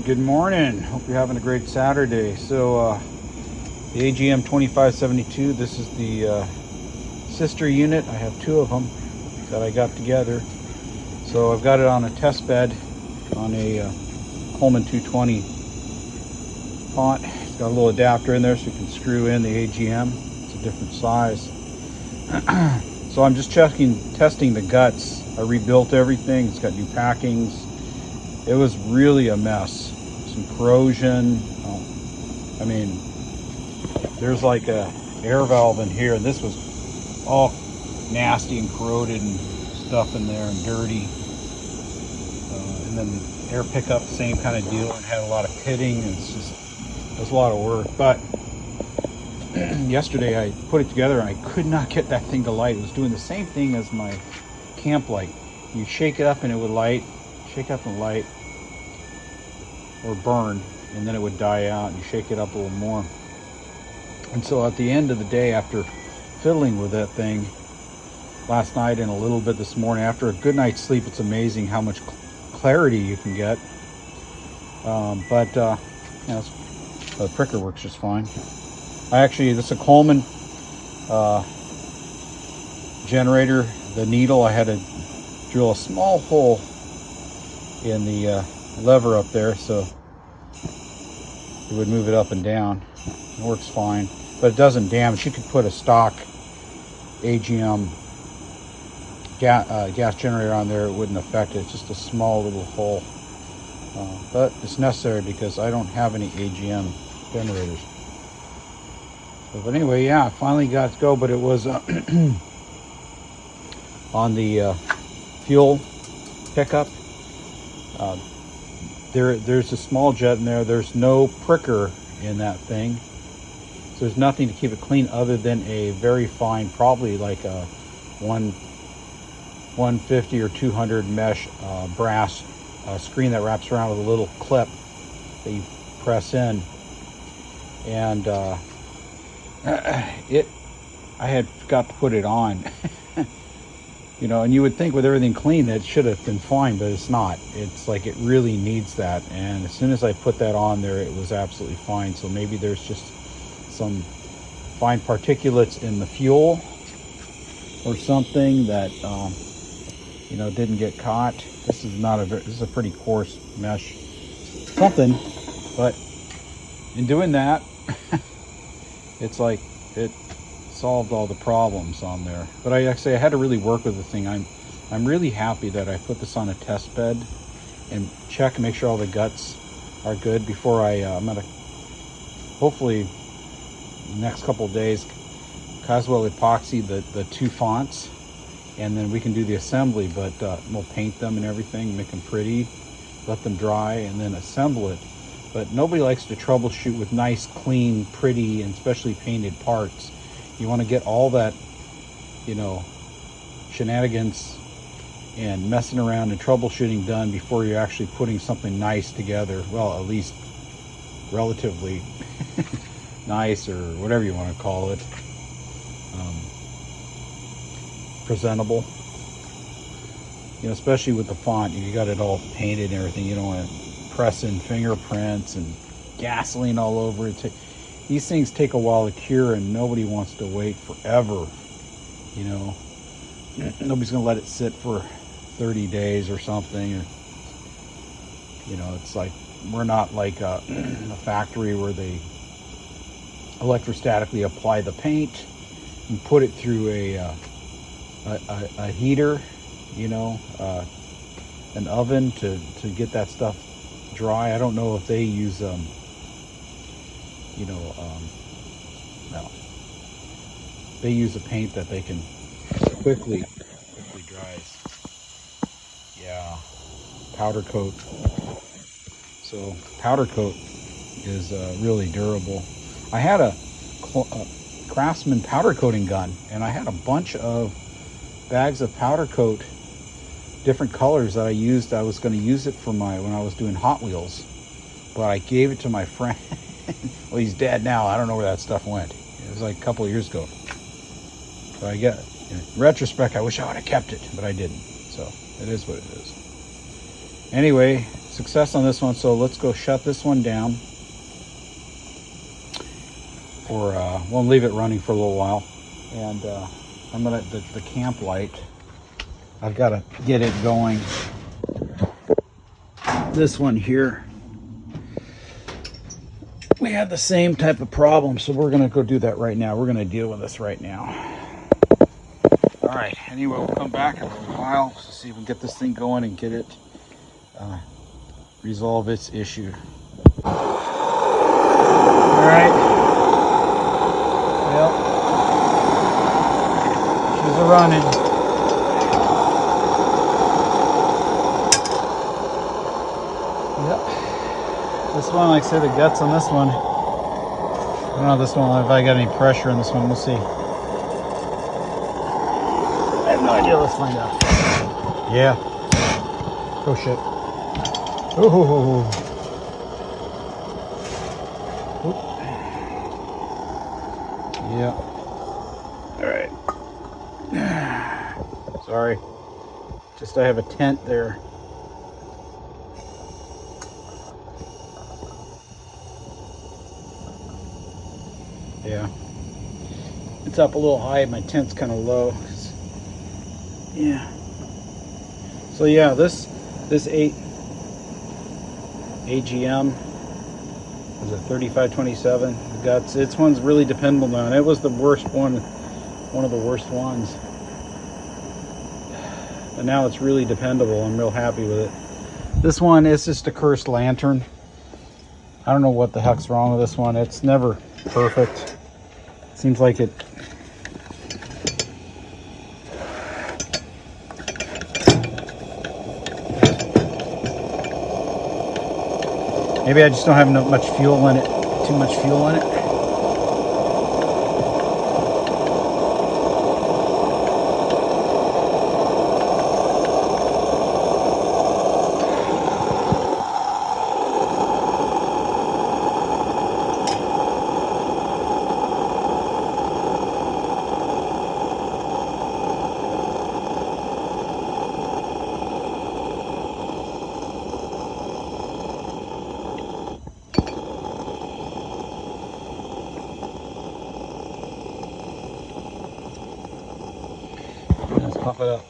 Good morning. Hope you're having a great Saturday. So the AGM 2572, this is the sister unit. I have two of them that I got together. So I've got it on a test bed on a Coleman 220 Fount. It's got a little adapter in there so you can screw in the AGM. It's a different size. So I'm just testing the guts. I rebuilt everything. It's got new packings. It was really a mess. Some corrosion. I mean, there's like a air valve in here, and this was all nasty and corroded and stuff in there and dirty. And then the air pickup, same kind of deal, and had a lot of pitting. And it was a lot of work. But yesterday I put it together and I could not get that thing to light. It was doing the same thing as my Kamplite. You shake it up and it would light, shake up and light, or burn, and then it would die out, and you shake it up a little more. And so at the end of the day, after fiddling with that thing last night and a little bit this morning, after a good night's sleep, it's amazing how much clarity you can get. The pricker works just fine. This is a Coleman generator. The needle, I had to drill a small hole in the lever up there so it would move it up and down. It works fine, but it doesn't damage. You could put a stock AGM gas generator on there, it wouldn't affect it. It's just a small little hole, but it's necessary because I don't have any AGM generators. But anyway, yeah, I finally got to go, but it was on the fuel pickup. There's a small jet in there. There's no pricker in that thing, so there's nothing to keep it clean other than a very fine, probably like a 150 or 200 mesh brass screen that wraps around with a little clip that you press in. And I had forgot to put it on. You know, and you would think with everything clean that it should have been fine, but it's not. It's like it really needs that. And as soon as I put that on there, it was absolutely fine. So maybe there's just some fine particulates in the fuel or something that didn't get caught. This is a pretty coarse mesh something, but in doing that, it's like it solved all the problems on there. But I had to really work with the thing. I'm really happy that I put this on a test bed and check and make sure all the guts are good before I'm gonna hopefully the next couple of days Caswell epoxy the two fonts, and then we can do the assembly. But we'll paint them and everything, make them pretty, let them dry, and then assemble it. But nobody likes to troubleshoot with nice, clean, pretty, and especially painted parts. You want to get all that, shenanigans and messing around and troubleshooting done before you're actually putting something nice together. Well, at least relatively nice, or whatever you want to call it. Presentable. Especially with the font, you got it all painted and everything. You don't want to press in fingerprints and gasoline all over it. These things take a while to cure, and nobody wants to wait forever. Nobody's gonna let it sit for 30 days or something. Or, it's like we're not like a factory where they electrostatically apply the paint and put it through a heater, an oven to get that stuff dry. I don't know if they use no, they use a paint that they can quickly dries. Yeah, powder coat. So powder coat is really durable. I had a Craftsman powder coating gun, and I had a bunch of bags of powder coat, different colors that I used. I was going to use it for when I was doing Hot Wheels, but I gave it to my friend. Well, he's dead now. I don't know where that stuff went. It was like a couple of years ago. But in retrospect, I wish I would have kept it, but I didn't. So it is what it is. Anyway, success on this one. So let's go shut this one down. Or we'll leave it running for a little while. And I'm gonna the Kamplite. I've got to get it going. This one here, we had the same type of problem, so we're gonna go do that right now. We're gonna deal with this right now. All right. Anyway, we'll come back in a little while to see if we can get this thing going and get it resolve its issue. All right. Well, she's a running. Yep. This one, like I said, the guts on this one. I don't know this one, if I got any pressure on this one. We'll see. I have no idea. Let's find out. Yeah. Oh shit. Oh. Yeah. All right. Sorry. Just I have a tent there. Yeah. It's up a little high. My tent's kind of low. Yeah. So yeah, this AGM is a 3527. The guts. This one's really dependable now. And it was the worst one of the worst ones. But now it's really dependable. I'm real happy with it. This one is just a cursed lantern. I don't know what the heck's wrong with this one. It's never perfect. Seems like it. Maybe I just don't have much fuel in it. Too much fuel in it. Let's pump it up.